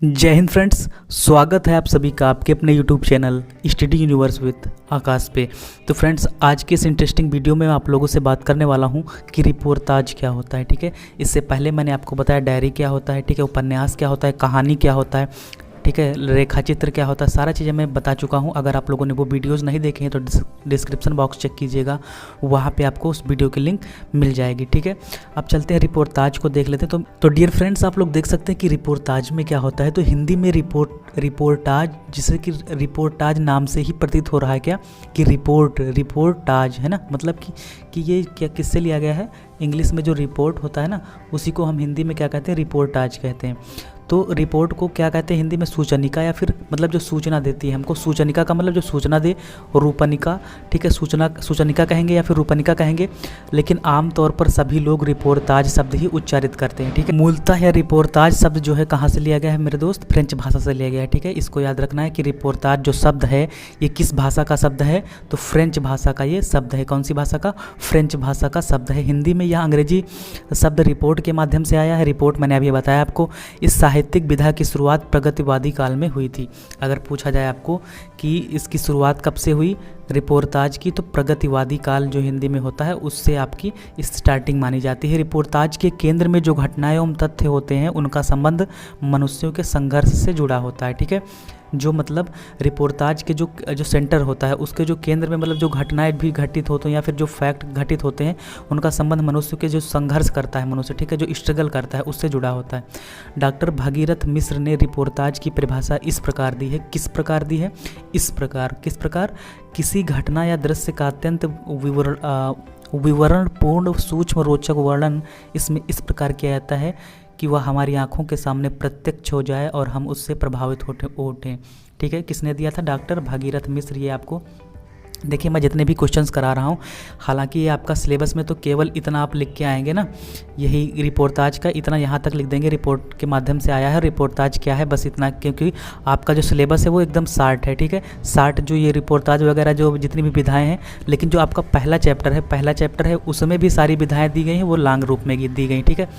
जय हिंद फ्रेंड्स, स्वागत है आप सभी का आपके अपने YouTube channel study universe with Aakash पे। तो फ्रेंड्स, आज के इस इंटरेस्टिंग वीडियो में आप लोगों से बात करने वाला हूं कि रिपोर्टाज क्या होता है। ठीक है, इससे पहले मैंने आपको बताया डायरी क्या होता है, ठीक है, उपन्यास क्या होता है, कहानी क्या होता है, ठीक है, रेखा चित्र क्या होता है, सारा चीज़ें मैं बता चुका हूं। अगर आप लोगों ने वो वीडियोस नहीं देखे हैं तो डिस्क्रिप्शन बॉक्स चेक कीजिएगा, वहां पे आपको उस वीडियो की लिंक मिल जाएगी। ठीक है, अब चलते हैं रिपोर्टाज को देख लेते हैं। तो डियर फ्रेंड्स, आप लोग देख सकते हैं कि रिपोर्टाज में क्या होता है। तो हिंदी में रिपोर्टाज, जिसे कि रिपोर्टाज नाम से ही प्रतीत हो रहा है क्या कि रिपोर्टाज है ना, मतलब कि ये क्या किससे लिया गया है। इंग्लिश में जो रिपोर्ट होता है ना, उसी को हम हिंदी में क्या कहते हैं, रिपोर्टाज कहते हैं। तो रिपोर्ट को क्या कहते हैं हिंदी में, सूचनिका, या फिर मतलब जो सूचना देती है हमको। सूचनिका का मतलब जो सूचना दे, और रूपनिका, ठीक है, सूचनिका कहेंगे या फिर रूपनिका कहेंगे, लेकिन आमतौर पर सभी लोग रिपोर्टाज शब्द ही उच्चारित करते हैं। ठीक है, मूलतः यह रिपोर्टाज शब्द जो है कहाँ से लिया गया है मेरे दोस्त, फ्रेंच भाषा से लिया गया है। ठीक है, इसको याद रखना है कि रिपोर्टाज जो शब्द है ये किस भाषा का शब्द है, तो फ्रेंच भाषा का ये शब्द है। कौन सी भाषा का, फ्रेंच भाषा का शब्द है। हिंदी में यह अंग्रेजी शब्द रिपोर्ट के माध्यम से आया है। रिपोर्ट मैंने अभी बताया आपको, इस साहित्यिक विधा की शुरुआत प्रगतिवादी काल में हुई थी। अगर पूछा जाए आपको कि इसकी शुरुआत कब से हुई रिपोर्टाज की, तो प्रगतिवादी काल जो हिंदी में होता है उससे आपकी स्टार्टिंग मानी जाती है। रिपोर्टाज के केंद्र में जो घटनाएं एवं तथ्य होते हैं उनका संबंध मनुष्यों के संघर्ष से जुड़ा होता है। ठीक है, जो मतलब रिपोर्टाज के जो सेंटर होता है उसके जो केंद्र में मतलब जो घटनाएं भी घटित होते हैं या फिर जो फैक्ट घटित होते हैं उनका संबंध मनुष्य के जो संघर्ष करता है मनुष्य, ठीक है, जो स्ट्रगल करता है उससे जुड़ा होता है। डॉक्टर भागीरथ मिश्र ने रिपोर्टाज की परिभाषा इस प्रकार दी है। किस प्रकार दी है, इस प्रकार। किस प्रकार, किसी घटना या दृश्य का अत्यंत विवरणपूर्ण सूक्ष्म रोचक वर्णन इसमें इस प्रकार किया जाता है कि वह हमारी आंखों के सामने प्रत्यक्ष हो जाए और हम उससे प्रभावित होते। ठीक है, किसने दिया था, डॉक्टर भागीरथ मिश्र। ये आपको देखिए, मैं जितने भी क्वेश्चंस करा रहा हूँ, हालांकि ये आपका सिलेबस में तो केवल इतना आप लिख के आएंगे ना, यही रिपोर्टाज का इतना यहाँ तक लिख देंगे, रिपोर्ट के माध्यम से आया है, रिपोर्टाज क्या है, बस इतना, क्योंकि आपका जो सिलेबस है वो एकदम शार्ट है। ठीक है, शार्ट जो ये रिपोर्टाज वगैरह जो जितनी भी विधाएँ हैं, लेकिन जो आपका पहला चैप्टर है उसमें भी सारी विधाएँ दी गई हैं, वो लॉन्ग रूप में दी गई। ठीक है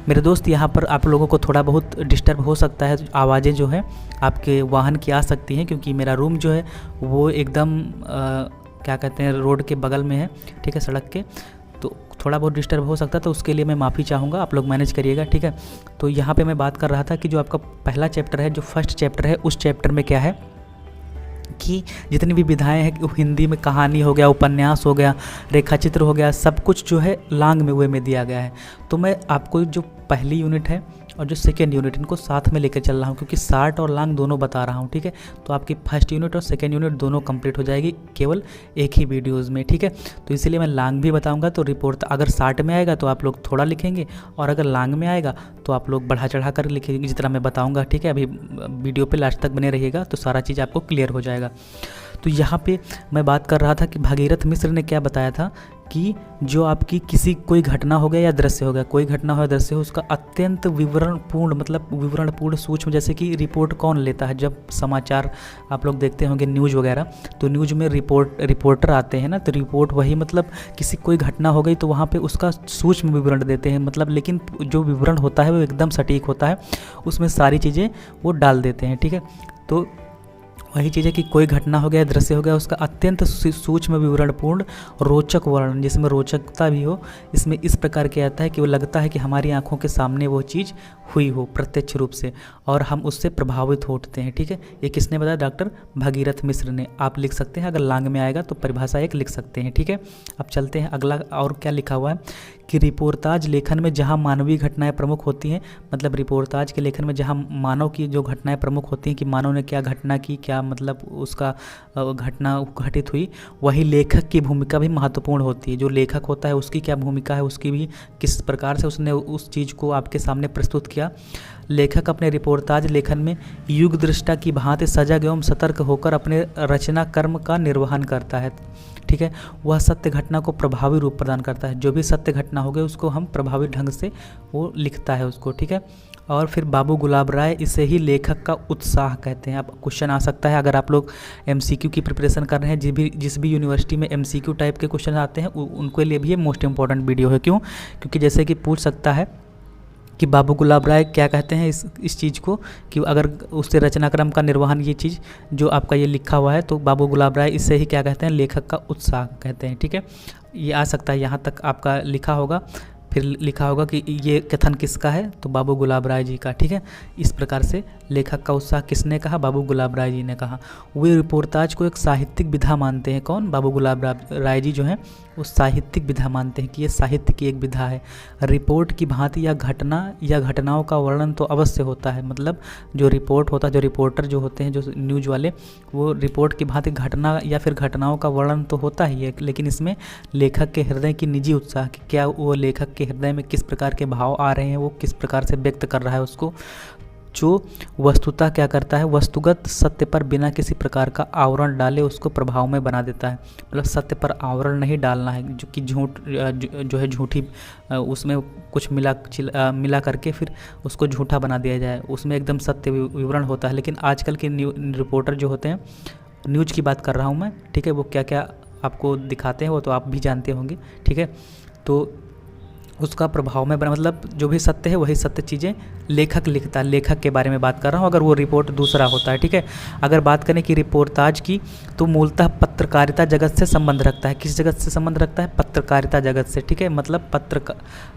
मेरे दोस्त, यहाँ पर आप लोगों को थोड़ा बहुत डिस्टर्ब हो सकता है, आवाज़ें जो है आपके वाहन की आ सकती हैं, क्योंकि मेरा रूम जो है वो एकदम क्या कहते हैं, रोड के बगल में है। ठीक है, सड़क के, तो थोड़ा बहुत डिस्टर्ब हो सकता है, तो उसके लिए मैं माफ़ी चाहूँगा, आप लोग मैनेज करिएगा। ठीक है, तो यहाँ पे मैं बात कर रहा था कि जो आपका पहला चैप्टर है, जो फर्स्ट चैप्टर है, उस चैप्टर में क्या है कि जितनी भी विधाएं हैं, हिंदी में कहानी हो गया, उपन्यास हो गया, रेखाचित्र हो गया, सब कुछ जो है लॉन्ग में वे में दिया गया है। तो मैं आपको जो पहली यूनिट है और जो सेकेंड यूनिट, इनको साथ में लेकर चल रहा हूँ, क्योंकि शार्ट और लॉन्ग दोनों बता रहा हूँ। ठीक है, तो आपकी फर्स्ट यूनिट और सेकेंड यूनिट दोनों कंप्लीट हो जाएगी केवल एक ही वीडियोज़ में। ठीक है, तो इसीलिए मैं लॉन्ग भी बताऊँगा। तो रिपोर्ट अगर शार्ट में आएगा तो आप लोग थोड़ा लिखेंगे, और अगर लॉन्ग में आएगा तो आप लोग बढ़ा चढ़ा कर लिखेंगे जिस तरह मैं बताऊँगा। ठीक है, अभी वीडियो पर लास्ट तक बने रहिएगा तो सारा चीज़ आपको क्लियर हो जाएगा। तो यहाँ पे मैं बात कर रहा था कि भागीरथ मिश्र ने क्या बताया था कि जो आपकी कोई घटना हो गया या दृश्य हो गया, कोई घटना हो या दृश्य हो, उसका अत्यंत विवरणपूर्ण, मतलब विवरणपूर्ण सूक्ष्म, जैसे कि रिपोर्ट कौन लेता है, जब समाचार आप लोग देखते होंगे न्यूज़ वगैरह, तो न्यूज़ में रिपोर्टर आते हैं ना, तो रिपोर्ट वही मतलब कोई घटना हो गई तो वहाँ पे उसका सूक्ष्म विवरण देते हैं, मतलब लेकिन जो विवरण होता है वो एकदम सटीक होता है, उसमें सारी चीज़ें वो डाल देते हैं। ठीक है, तो वही चीज़ है कि कोई घटना हो गया, दृश्य हो गया, उसका अत्यंत सूक्ष्म विवरणपूर्ण रोचक वर्णन, जिसमें रोचकता भी हो, इसमें इस प्रकार किया जाता है कि वो लगता है कि हमारी आंखों के सामने वो चीज़ हुई हो प्रत्यक्ष रूप से, और हम उससे प्रभावित होते हैं। ठीक है, ये किसने बताया, डॉक्टर भागीरथ मिश्र ने। आप लिख सकते हैं, अगर लॉन्ग में आएगा तो परिभाषा एक लिख सकते हैं। ठीक है, अब चलते हैं अगला, और क्या लिखा हुआ है कि रिपोर्टाज लेखन में जहाँ मानवीय घटनाएं प्रमुख होती हैं, मतलब रिपोर्टाज के लेखन में जहाँ मानव की जो घटनाएं प्रमुख होती हैं कि मानव ने क्या घटना की, क्या मतलब उसका घटना घटित हुई, वही लेखक की भूमिका भी महत्वपूर्ण होती है। जो लेखक होता है उसकी क्या भूमिका है, उसकी भी किस प्रकार से उसने उस चीज़ को आपके सामने प्रस्तुत किया। लेखक अपने रिपोर्टाज लेखन में युग दृष्टा की भांति सजग एवं सतर्क होकर अपने रचना कर्म का निर्वहन करता है। ठीक है, वह सत्य घटना को प्रभावी रूप प्रदान करता है, जो भी सत्य घटना हो गई उसको हम प्रभावी ढंग से वो लिखता है उसको। ठीक है, और फिर बाबू गुलाब राय, इसे ही लेखक का उत्साह कहते हैं। अब क्वेश्चन आ सकता है, अगर आप लोग एमसीक्यू की प्रिपरेशन कर रहे हैं, जिस भी यूनिवर्सिटी में एमसीक्यू टाइप के क्वेश्चन आते हैं उनके लिए भी ये मोस्ट इंपॉर्टेंट वीडियो है। क्यों, क्योंकि जैसे कि पूछ सकता है कि बाबू गुलाब राय क्या कहते हैं इस चीज़ को, कि अगर उससे रचनाक्रम का निर्वहन, ये चीज़ जो आपका ये लिखा हुआ है, तो बाबू गुलाब राय इससे ही क्या कहते हैं, लेखक का उत्साह कहते हैं। ठीक है, ये आ सकता है, यहाँ तक आपका लिखा होगा, फिर लिखा होगा कि ये कथन किसका है, तो बाबू गुलाब राय जी का। ठीक है, इस प्रकार से लेखक का उत्साह किसने कहा, बाबू गुलाब राय जी ने कहा। वे रिपोर्टाज को एक साहित्यिक विधा मानते हैं, कौन, बाबू गुलाब राय जी जो हैं वो साहित्यिक विधा मानते हैं कि ये साहित्य की एक विधा है। रिपोर्ट की भांति या घटना या घटनाओं का वर्णन तो अवश्य होता है, मतलब जो रिपोर्ट होता है, जो रिपोर्टर जो होते हैं, जो न्यूज़ वाले, वो रिपोर्ट की भांति घटना या फिर घटनाओं का वर्णन तो होता ही है, लेकिन इसमें लेखक के हृदय की निजी उत्साह, कि क्या वो लेखक के हृदय में किस प्रकार के भाव आ रहे हैं, वो किस प्रकार से व्यक्त कर रहा है उसको, जो वस्तुतः क्या करता है, वस्तुगत सत्य पर बिना किसी प्रकार का आवरण डाले उसको प्रभाव में बना देता है। मतलब सत्य पर आवरण नहीं डालना है, जो कि झूठ जो है झूठी, उसमें कुछ मिला करके फिर उसको झूठा बना दिया जाए, उसमें एकदम सत्य विवरण होता है। लेकिन आजकल के रिपोर्टर जो होते हैं, न्यूज़ की बात कर रहा हूँ मैं, ठीक है, वो क्या क्या आपको दिखाते हैं वो तो आप भी जानते होंगे। ठीक है, तो उसका प्रभाव में बना, मतलब जो भी सत्य है वही सत्य चीज़ें लेखक लिखता है, लेखक के बारे में बात कर रहा हूँ, अगर वो रिपोर्ट दूसरा होता है। ठीक है, अगर बात करें कि रिपोर्टाज की, तो मूलतः पत्रकारिता जगत से संबंध रखता है। किस जगत से संबंध रखता है, पत्रकारिता जगत से। ठीक है, मतलब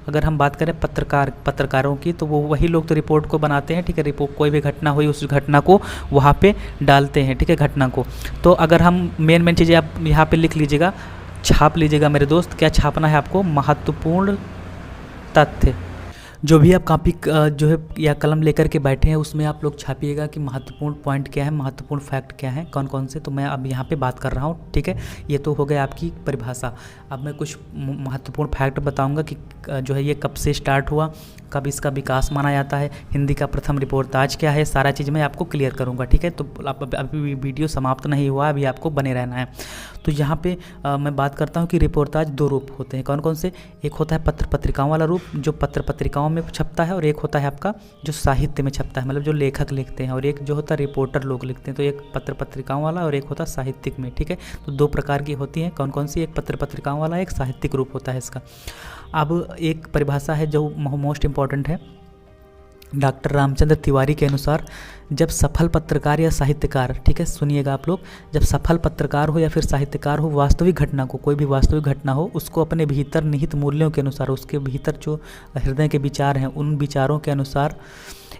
अगर हम बात करें पत्रकारों की, तो वो वही लोग तो रिपोर्ट को बनाते हैं। ठीक है, रिपोर्ट कोई भी घटना हुई, उस घटना को वहाँ पे डालते हैं। ठीक है, घटना को, तो अगर हम मेन चीज़ें आप यहाँ पे लिख लीजिएगा, छाप लीजिएगा मेरे दोस्त, क्या छापना है आपको, महत्वपूर्ण तथ्य। जो भी आप कॉपी जो है या कलम लेकर के बैठे हैं, उसमें आप लोग छापिएगा कि महत्वपूर्ण पॉइंट क्या है, महत्वपूर्ण फैक्ट क्या है, कौन कौन से। तो मैं अब यहाँ पे बात कर रहा हूँ। ठीक है, ये तो हो गया आपकी परिभाषा। अब मैं कुछ महत्वपूर्ण फैक्ट बताऊँगा कि जो है ये कब से स्टार्ट हुआ, कब इसका विकास माना जाता है, हिंदी का प्रथम रिपोर्टाज क्या है, सारा चीज़ मैं आपको क्लियर करूँगा। ठीक है, तो अभी वीडियो समाप्त नहीं हुआ, अभी आपको बने रहना है। तो यहाँ पे मैं बात करता हूँ कि रिपोर्टाज दो रूप होते हैं, कौन कौन से, एक होता है पत्र पत्रिकाओं वाला रूप, जो पत्र पत्रिकाओं में छपता है, और एक होता है आपका जो साहित्य में छपता है, मतलब जो लेखक लिखते हैं, और एक जो होता है रिपोर्टर लोग लिखते हैं। तो एक पत्र पत्रिकाओं वाला और एक होता है साहित्यिक में। ठीक है, तो दो प्रकार की होती हैं, कौन कौन सी, एक पत्र पत्रिकाओं वाला, एक साहित्यिक रूप होता है इसका। अब एक परिभाषा है जो मोस्ट इम्पॉर्टेंट है, डॉक्टर रामचंद्र तिवारी के अनुसार, जब सफल पत्रकार या साहित्यकार, ठीक है सुनिएगा आप लोग, जब सफल पत्रकार हो या फिर साहित्यकार हो, वास्तविक घटना को, कोई भी वास्तविक घटना हो, उसको अपने भीतर निहित मूल्यों के अनुसार, उसके भीतर जो हृदय के विचार हैं, उन विचारों के अनुसार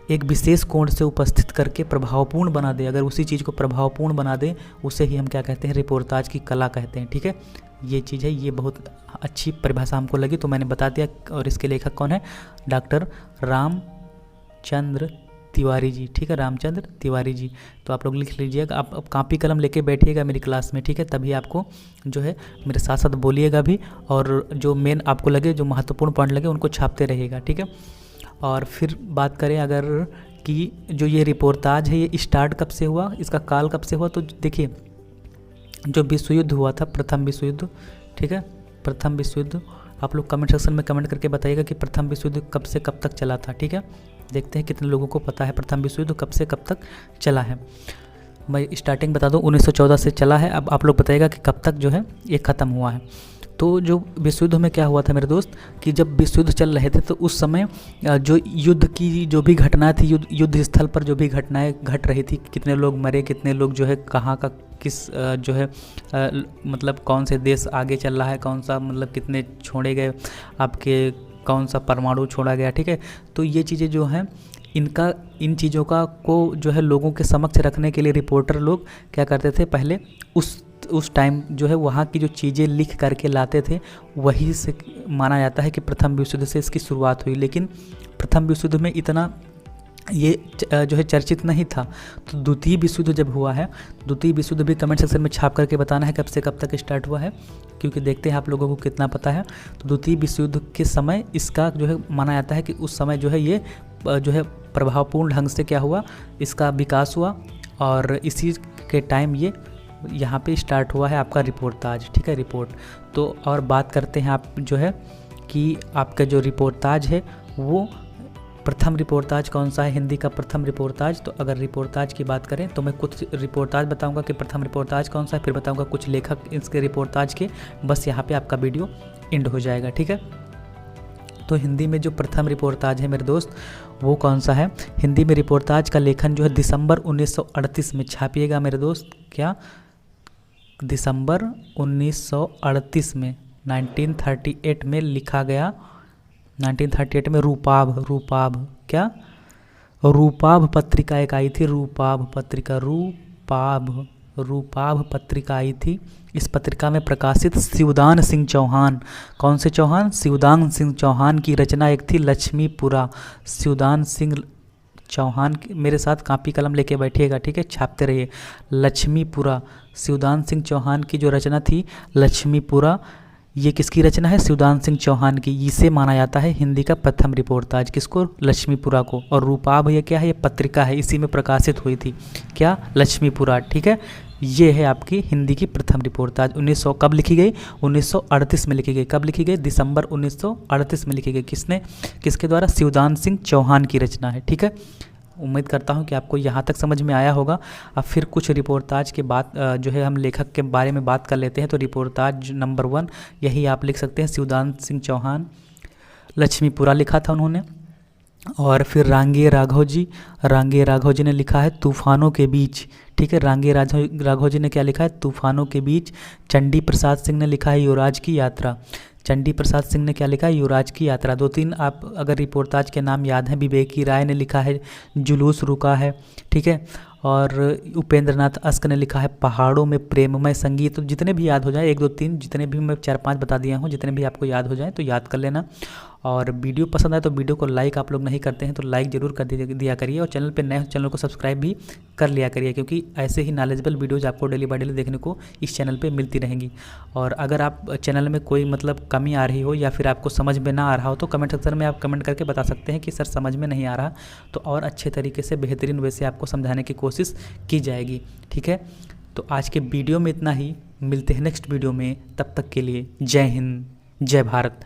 एक विशेष कोण से उपस्थित करके प्रभावपूर्ण बना दे। अगर उसी चीज़ को प्रभावपूर्ण बना दे, उसे ही हम क्या कहते हैं, रिपोर्टाज की कला कहते हैं। ठीक है, ये चीज़ है, ये बहुत अच्छी परिभाषा हमको लगी, तो मैंने बता दिया। और इसके लेखक कौन है, डॉक्टर रामचंद्र तिवारी जी। ठीक है, रामचंद्र तिवारी जी। तो आप लोग लिख लीजिएगा, आप कॉपी कलम लेके बैठिएगा मेरी क्लास में। ठीक है, तभी आपको जो है मेरे साथ साथ बोलिएगा भी, और जो मेन आपको लगे, जो महत्वपूर्ण पॉइंट लगे, उनको छापते रहिएगा। ठीक है, और फिर बात करें अगर कि जो ये रिपोर्टाज है, ये स्टार्ट कब से हुआ, इसका काल कब से हुआ, तो देखिए जो विश्व युद्ध हुआ था, प्रथम विश्व युद्ध, ठीक है, प्रथम विश्व युद्ध, आप लोग कमेंट सेक्शन में कमेंट करके बताइएगा कि प्रथम विश्व युद्ध कब से कब तक चला था। ठीक है, देखते हैं कितने लोगों को पता है प्रथम विश्व युद्ध कब से कब तक चला है। मैं स्टार्टिंग बता दूं, 1914 से चला है। अब आप लोग बताइएगा कि कब तक जो है ये ख़त्म हुआ है। तो जो विश्व युद्ध में क्या हुआ था मेरे दोस्त, कि जब विश्व युद्ध चल रहे थे, तो उस समय जो युद्ध की जो भी घटनाएं थी, युद्ध स्थल पर जो भी घटनाएं घट रही थी, कितने लोग मरे, कितने लोग जो है कहाँ का किस जो है मतलब कौन से देश आगे चल रहा है, कौन सा मतलब कितने छोड़े गए, आपके कौन सा परमाणु छोड़ा गया। ठीक है, तो ये चीज़ें जो हैं, इन चीज़ों का को जो है लोगों के समक्ष रखने के लिए रिपोर्टर लोग क्या करते थे, पहले उस टाइम जो है वहाँ की जो चीज़ें लिख करके लाते थे, वही से माना जाता है कि प्रथम विश्व युद्ध से इसकी शुरुआत हुई। लेकिन प्रथम विश्व युद्ध में इतना ये जो है चर्चित नहीं था। तो द्वितीय विश्व युद्ध जब हुआ है, द्वितीय विश्व युद्ध भी कमेंट सेक्शन में छाप करके बताना है कब से कब तक स्टार्ट हुआ है, क्योंकि देखते हैं आप लोगों को कितना पता है। तो द्वितीय विश्व युद्ध के समय इसका जो है माना जाता है कि उस समय जो है ये जो है प्रभावपूर्ण ढंग से क्या हुआ, इसका विकास हुआ, और इसी के टाइम ये यहाँ पे स्टार्ट हुआ है आपका रिपोर्टाज। ठीक है, रिपोर्ट। तो और बात करते हैं आप जो है कि आपका जो रिपोर्टाज है, वो प्रथम रिपोर्टाज कौन सा है, हिंदी का प्रथम रिपोर्टाज। तो अगर रिपोर्टाज की बात करें तो मैं कुछ रिपोर्टाज बताऊंगा कि प्रथम रिपोर्टाज कौन सा है, फिर बताऊंगा कुछ लेखक इसके रिपोर्टाज के, बस यहाँ पे आपका वीडियो एंड हो जाएगा। ठीक है, तो हिंदी में जो प्रथम रिपोर्ताज है मेरे दोस्त वो कौन सा है? हिंदी में रिपोर्ताज का लेखन जो है दिसंबर 1938 में, छापिएगा मेरे दोस्त, क्या दिसंबर 1938 में 1938 में लिखा गया। 1938 में रूपाभ क्या रूपाभ पत्रिका एक आई थी, रूपाभ पत्रिका आई थी। इस पत्रिका में प्रकाशित शिवदान सिंह चौहान, कौन से चौहान? शिवदान सिंह चौहान की रचना एक थी लक्ष्मीपुरा। शिवदान सिंह चौहान, मेरे साथ कापी कलम लेके बैठिएगा, ठीक है, छापते रहिए। लक्ष्मीपुरा, शिवदान सिंह चौहान की जो रचना थी लक्ष्मीपुरा, ये किसकी रचना है? शिवदान सिंह चौहान की। इसे माना जाता है हिंदी का प्रथम रिपोर्ताज, किसको? लक्ष्मीपुरा को। और रूपाभ ये क्या है? ये पत्रिका है, इसी में प्रकाशित हुई थी, क्या? लक्ष्मीपुरा, ठीक है। ये है आपकी हिंदी की प्रथम रिपोर्ताज। 1900 कब लिखी गई? 1938 में लिखी गई। कब लिखी गई? दिसंबर 1938 में लिखी गई। किसके द्वारा? शिवदान सिंह चौहान की रचना है, ठीक है। उम्मीद करता हूँ कि आपको यहाँ तक समझ में आया होगा। अब फिर कुछ रिपोर्ताज के बाद जो है हम लेखक के बारे में बात कर लेते हैं। तो रिपोर्ताज नंबर 1 यही आप लिख सकते हैं, शिवदान सिंह चौहान, लक्ष्मीपुरा लिखा था उन्होंने। और फिर रांगे राघव जी ने लिखा है तूफानों के बीच, ठीक है। रांगे राघव जी ने क्या लिखा है? तूफानों के बीच। चंडी प्रसाद सिंह ने लिखा है युवराज की यात्रा। चंडी प्रसाद सिंह ने क्या लिखा है? युवराज की यात्रा। 2-3 आप अगर रिपोर्ताज के नाम याद हैं, विवेकी राय ने लिखा है जुलूस रुका है, ठीक है। और उपेंद्रनाथ अस्क ने लिखा है पहाड़ों में प्रेममय संगीत। तो जितने भी याद हो जाए, 1 2 3 जितने भी मैं 4-5 बता दिया हूँ, जितने भी आपको याद हो जाए तो याद कर लेना। और वीडियो पसंद आए तो वीडियो को लाइक, आप लोग नहीं करते हैं तो लाइक ज़रूर कर दिया करिए। और चैनल पे नए चैनल को सब्सक्राइब भी कर लिया करिए, क्योंकि ऐसे ही नॉलेजेबल वीडियोज़ आपको डेली बाय डेली देखने को इस चैनल पे मिलती रहेंगी। और अगर आप चैनल में कोई मतलब कमी आ रही हो या फिर आपको समझ में ना आ रहा हो तो कमेंट सेक्शन में आप कमेंट करके बता सकते हैं कि सर समझ में नहीं आ रहा, तो और अच्छे तरीके से बेहतरीन वे से आपको समझाने की कोशिश की जाएगी, ठीक है। तो आज के वीडियो में इतना ही, मिलते हैं नेक्स्ट वीडियो में, तब तक के लिए जय हिंद, जय भारत।